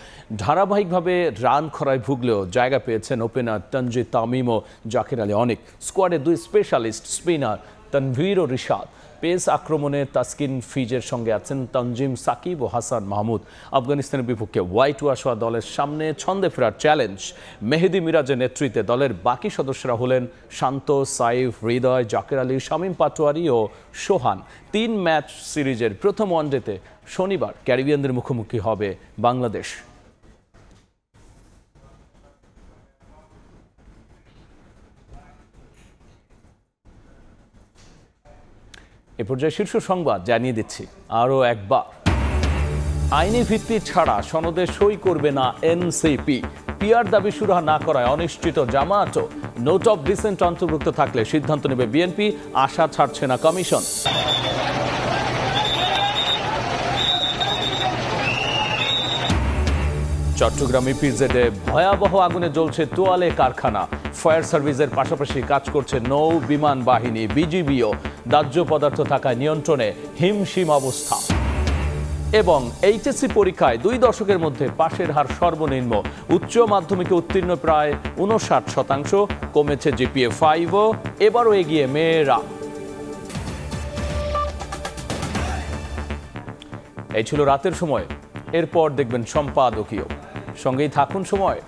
ধারাবাহিকভাবে রান খরায় ভুগলেও জায়গা পেয়েছেন ওপেনার তানজিদ তামিম ও জাকির আলী অনেক। স্কোয়াডে 2 স্পেশালিস্ট স্পিনার তানভীর ও রিশাদ। পেস আক্রমণে তাসকিন ফিজের সঙ্গে আছেন তানজিম সাকিব ও হাসান মাহমুদ। আফগানিস্তানের বিপক্ষে হোয়াইট ওয়াশ হওয়া দলের সামনে ছন্দে ফেরার চ্যালেঞ্জ। মেহেদি মিরাজের নেতৃত্বে দলের বাকি সদস্যরা হলেন শান্ত, সাইফ, হৃদয়, জাকির আলী, শামীম পাটোয়ারি ও সোহান। 3 ম্যাচ সিরিজের প্রথম ওয়ানডেতে শনিবার ক্যারিবিয়ানদের মুখোমুখি হবে বাংলাদেশ। এ পর্যায়ে শীর্ষ সংবাদ জানিয়ে দিচ্ছি আরও একবার। আইনি ভিত্তি ছাড়া সনদে সই করবে না এনসিপি। পিআর দাবি সুরাহা না করায় অনিশ্চিত জামায়াতও। নোট অফ ডিসেন্ট অন্তর্ভুক্ত থাকলে সিদ্ধান্ত নেবে বিএনপি। আশা ছাড়ছে না কমিশন। চট্টগ্রাম ইপিজেডে ভয়াবহ আগুনে জ্বলছে তোয়ালে কারখানা। ফায়ার সার্ভিসের পাশাপাশি কাজ করছে নৌ বিমান বাহিনী, বিজিবিও। দাহ্য পদার্থ থাকায় নিয়ন্ত্রণে হিমশিম অবস্থা। এবং এইচএসসি পরীক্ষায় 2 দশকের মধ্যে পাশের হার সর্বনিম্ন। উচ্চ মাধ্যমিকে উত্তীর্ণ প্রায় 59%, কমেছে জিপিএ 5ও। এবারও এগিয়ে মেয়েরা। এই ছিল রাতের সময়। এরপর দেখবেন সম্পাদকীয়। সঙ্গেই থাকুন সময়।